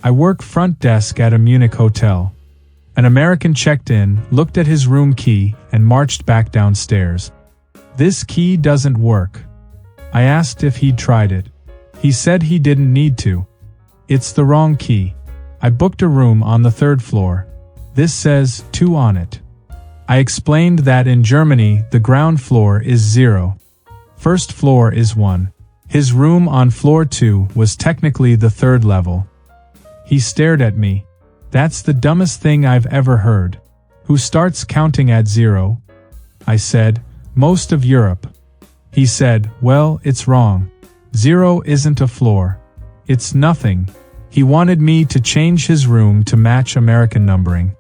I work front desk at a Munich hotel. An American checked in, looked at his room key, and marched back downstairs. This key doesn't work. I asked if he'd tried it. He said he didn't need to. It's the wrong key. I booked a room on the 3rd floor. This says 2 on it. I explained that in Germany the ground floor is 0. First floor is 1. His room on floor 2 was technically the 3rd level. He stared at me. That's the dumbest thing I've ever heard. Who starts counting at 0? I said, most of Europe. He said, well, it's wrong. 0 isn't a floor. It's nothing. He wanted me to change his room to match American numbering.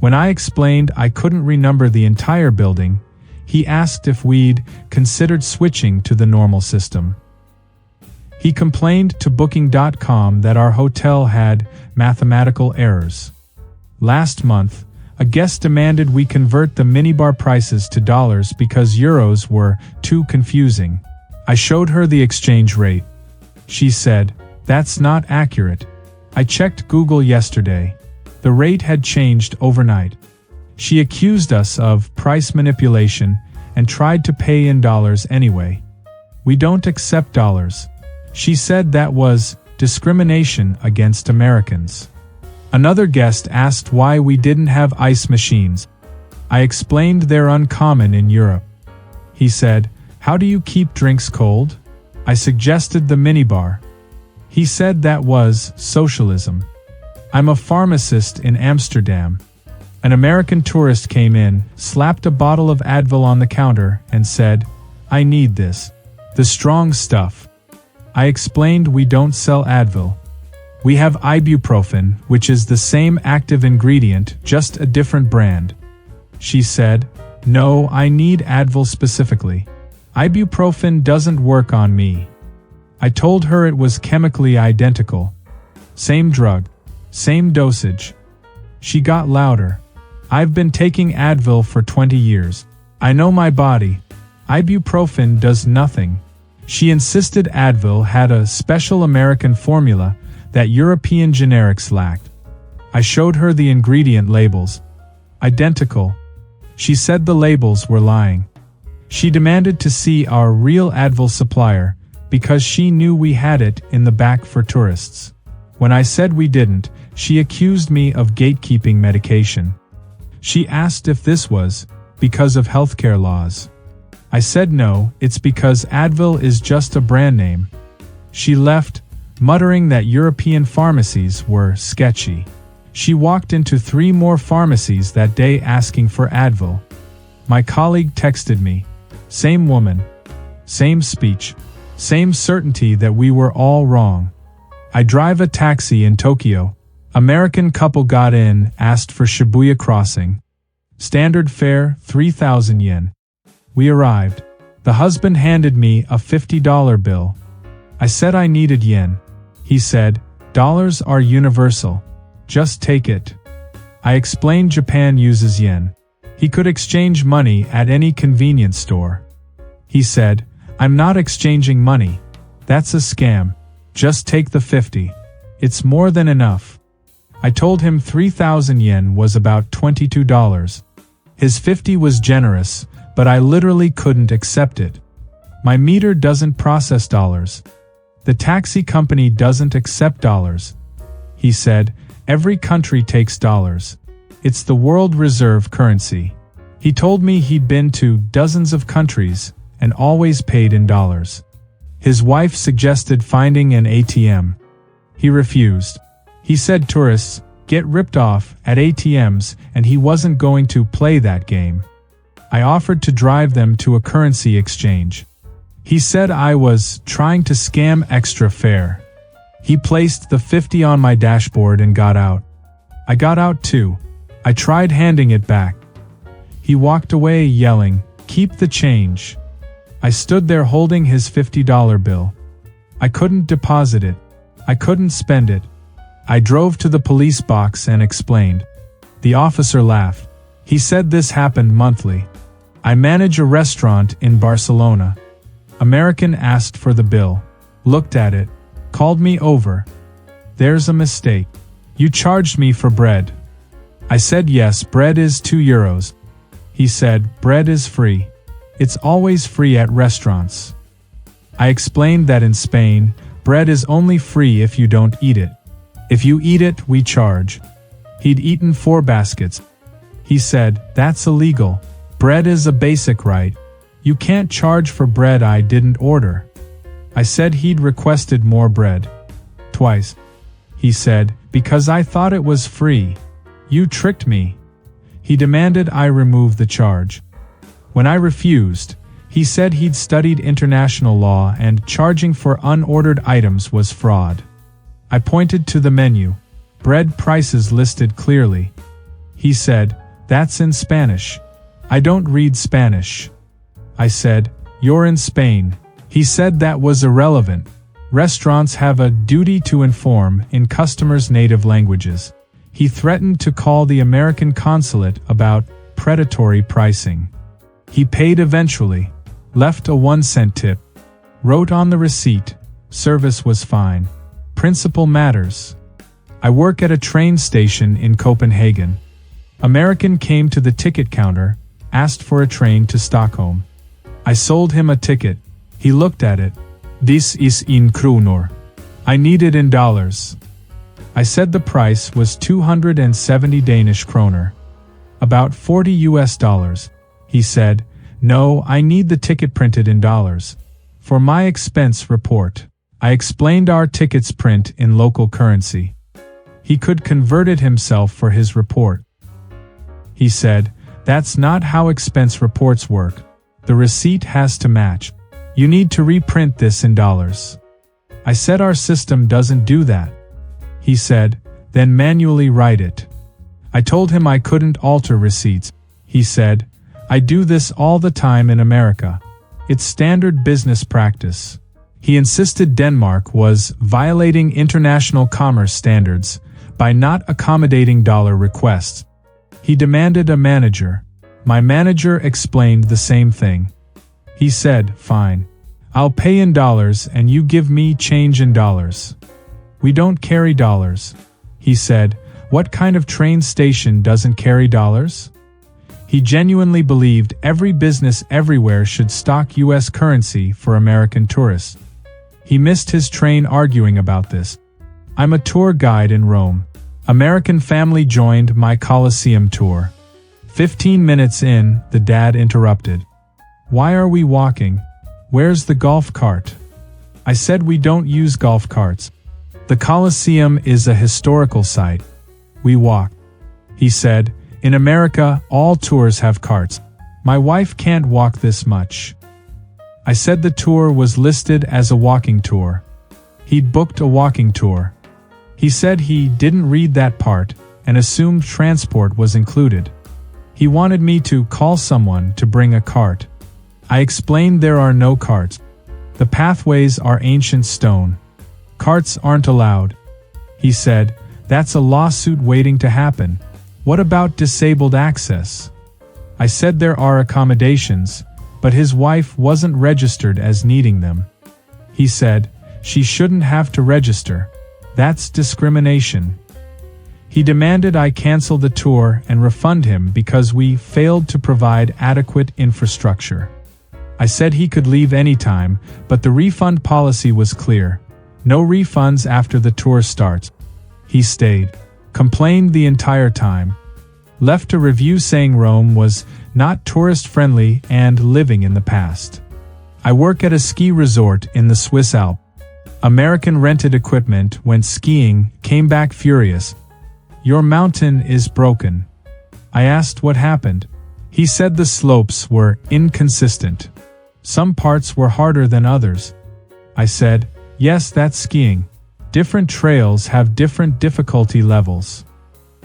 When I explained I couldn't renumber the entire building, he asked if we'd considered switching to the normal system. He complained to Booking.com that our hotel had mathematical errors. Last month, a guest demanded we convert the minibar prices to dollars because euros were too confusing. I showed her the exchange rate. She said, that's not accurate. I checked Google yesterday. The rate had changed overnight. She accused us of price manipulation and tried to pay in dollars anyway. We don't accept dollars. She said that was discrimination against Americans. Another guest asked why we didn't have ice machines. I explained they're uncommon in Europe. He said, how do you keep drinks cold? I suggested the minibar. He said that was socialism. I'm a pharmacist in Amsterdam. An American tourist came in, slapped a bottle of Advil on the counter, and said, I need this. The strong stuff. I explained we don't sell Advil. We have ibuprofen, which is the same active ingredient, just a different brand. She said, no, I need Advil specifically. Ibuprofen doesn't work on me. I told her it was chemically identical. Same drug. Same dosage. She got louder. I've been taking Advil for 20 years. I know my body. Ibuprofen does nothing. She insisted Advil had a special American formula that European generics lacked. I showed her the ingredient labels. Identical. She said the labels were lying. She demanded to see our real Advil supplier because she knew we had it in the back for tourists. When I said we didn't, she accused me of gatekeeping medication. She asked if this was because of healthcare laws. I said no, it's because Advil is just a brand name. She left, muttering that European pharmacies were sketchy. She walked into 3 more pharmacies that day asking for Advil. My colleague texted me. Same woman. Same speech. Same certainty that we were all wrong. I drive a taxi in Tokyo. American couple got in, asked for Shibuya crossing. Standard fare, 3,000 yen. We arrived. The husband handed me a $50 bill. I said I needed yen. He said, dollars are universal. Just take it. I explained Japan uses yen. He could exchange money at any convenience store. He said, I'm not exchanging money. That's a scam. Just take the 50. It's more than enough. I told him 3,000 yen was about $22. His 50 was generous, but I literally couldn't accept it. My meter doesn't process dollars. The taxi company doesn't accept dollars. He said, every country takes dollars. It's the world reserve currency. He told me he'd been to dozens of countries and always paid in dollars. His wife suggested finding an ATM. He refused. He said tourists get ripped off at ATMs and he wasn't going to play that game. I offered to drive them to a currency exchange. He said I was trying to scam extra fare. He placed the 50 on my dashboard and got out. I got out too. I tried handing it back. He walked away yelling, "Keep the change." I stood there holding his $50 bill. I couldn't deposit it. I couldn't spend it. I drove to the police box and explained. The officer laughed. He said this happened monthly. I manage a restaurant in Barcelona. American asked for the bill, looked at it, called me over. There's a mistake. You charged me for bread. I said yes, bread is €2. He said, bread is free. It's always free at restaurants. I explained that in Spain, bread is only free if you don't eat it. If you eat it, we charge. He'd eaten 4 baskets. He said, that's illegal. Bread is a basic right. You can't charge for bread I didn't order. I said he'd requested more bread. Twice. He said, because I thought it was free. You tricked me. He demanded I remove the charge. When I refused, he said he'd studied international law and charging for unordered items was fraud. I pointed to the menu. Bread prices listed clearly. He said, that's in Spanish. I don't read Spanish. I said, you're in Spain. He said that was irrelevant. Restaurants have a duty to inform in customers' native languages. He threatened to call the American consulate about predatory pricing. He paid eventually, left a 1-cent tip, wrote on the receipt, service was fine. Principle matters. I work at a train station in Copenhagen. American came to the ticket counter, asked for a train to Stockholm. I sold him a ticket. He looked at it. This is in kronor. I need it in dollars. I said the price was 270 Danish kroner. About $40. He said, no, I need the ticket printed in dollars. For my expense report, I explained our tickets print in local currency. He could convert it himself for his report. He said, that's not how expense reports work. The receipt has to match. You need to reprint this in dollars. I said our system doesn't do that. He said, then manually write it. I told him I couldn't alter receipts. He said, I do this all the time in America. It's standard business practice. He insisted Denmark was violating international commerce standards by not accommodating dollar requests. He demanded a manager. My manager explained the same thing. He said, fine. I'll pay in dollars and you give me change in dollars. We don't carry dollars. He said, what kind of train station doesn't carry dollars? He genuinely believed every business everywhere should stock US currency for American tourists. He missed his train arguing about this. I'm a tour guide in Rome. American family joined my Colosseum tour. 15 minutes in, the dad interrupted. Why are we walking? Where's the golf cart? I said we don't use golf carts. The Colosseum is a historical site. We walk. He said, in America, all tours have carts. My wife can't walk this much. I said the tour was listed as a walking tour. He'd booked a walking tour. He said he didn't read that part and assumed transport was included. He wanted me to call someone to bring a cart. I explained there are no carts. The pathways are ancient stone. Carts aren't allowed. He said, that's a lawsuit waiting to happen. What about disabled access? I said there are accommodations, but his wife wasn't registered as needing them. He said, she shouldn't have to register. That's discrimination. He demanded I cancel the tour and refund him because we failed to provide adequate infrastructure. I said he could leave anytime, but the refund policy was clear. No refunds after the tour starts. He stayed, complained the entire time. Left a review saying Rome was not tourist-friendly and living in the past. I work at a ski resort in the Swiss Alps. American rented equipment went skiing, came back furious. Your mountain is broken. I asked what happened. He said the slopes were inconsistent. Some parts were harder than others. I said, yes, that's skiing. Different trails have different difficulty levels.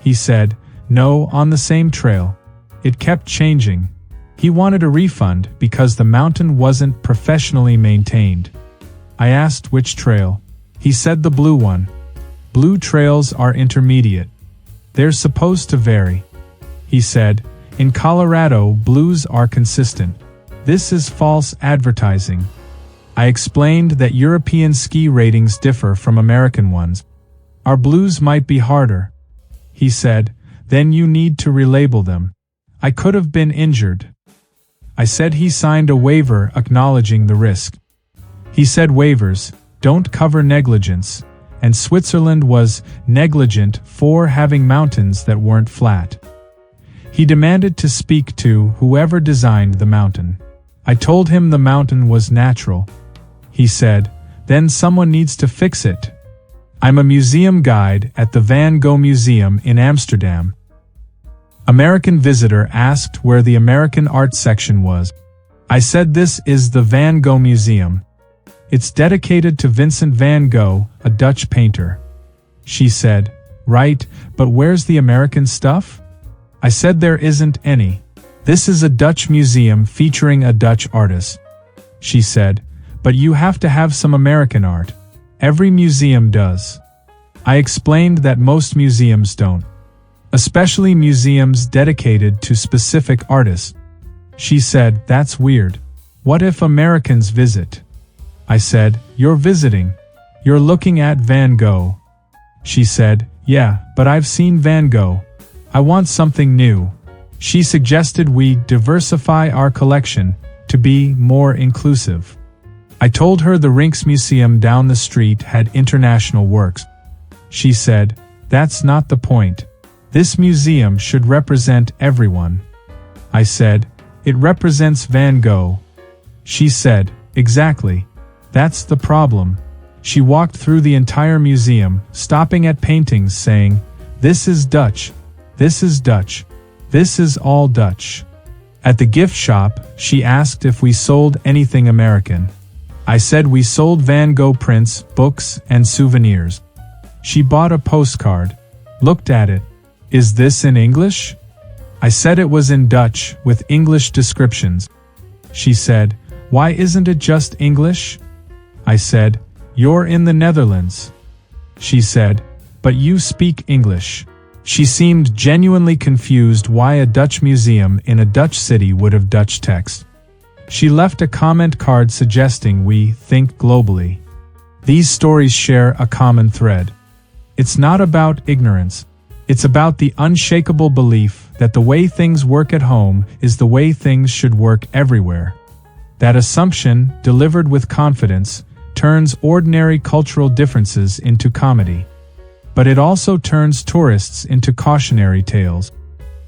He said, no, on the same trail. It kept changing. He wanted a refund because the mountain wasn't professionally maintained. I asked which trail. He said the blue one. Blue trails are intermediate. They're supposed to vary. He said, in Colorado, blues are consistent. This is false advertising. I explained that European ski ratings differ from American ones. Our blues might be harder. He said, then you need to relabel them. I could have been injured. I said he signed a waiver acknowledging the risk. He said waivers don't cover negligence, and Switzerland was negligent for having mountains that weren't flat. He demanded to speak to whoever designed the mountain. I told him the mountain was natural. He said, then someone needs to fix it. I'm a museum guide at the Van Gogh Museum in Amsterdam. American visitor asked where the American art section was. I said this is the Van Gogh Museum. It's dedicated to Vincent van Gogh, a Dutch painter. She said, right, but where's the American stuff? I said there isn't any. This is a Dutch museum featuring a Dutch artist. She said, but you have to have some American art. Every museum does. I explained that most museums don't. Especially museums dedicated to specific artists. She said, that's weird. What if Americans visit? I said, you're visiting. You're looking at Van Gogh. She said, yeah, but I've seen Van Gogh. I want something new. She suggested we diversify our collection to be more inclusive. I told her the Rijksmuseum down the street had international works. She said, that's not the point. This museum should represent everyone. I said, it represents Van Gogh. She said, exactly. That's the problem. She walked through the entire museum, stopping at paintings saying, this is Dutch. This is Dutch. This is all Dutch. At the gift shop, she asked if we sold anything American. I said we sold Van Gogh prints, books, and souvenirs. She bought a postcard, looked at it. Is this in English? I said it was in Dutch, with English descriptions. She said, why isn't it just English? I said, you're in the Netherlands. She said, but you speak English. She seemed genuinely confused why a Dutch museum in a Dutch city would have Dutch text. She left a comment card suggesting we think globally. These stories share a common thread. It's not about ignorance. It's about the unshakable belief that the way things work at home is the way things should work everywhere. That assumption, delivered with confidence, turns ordinary cultural differences into comedy. But it also turns tourists into cautionary tales.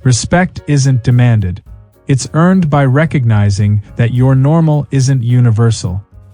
Respect isn't demanded. It's earned by recognizing that your normal isn't universal.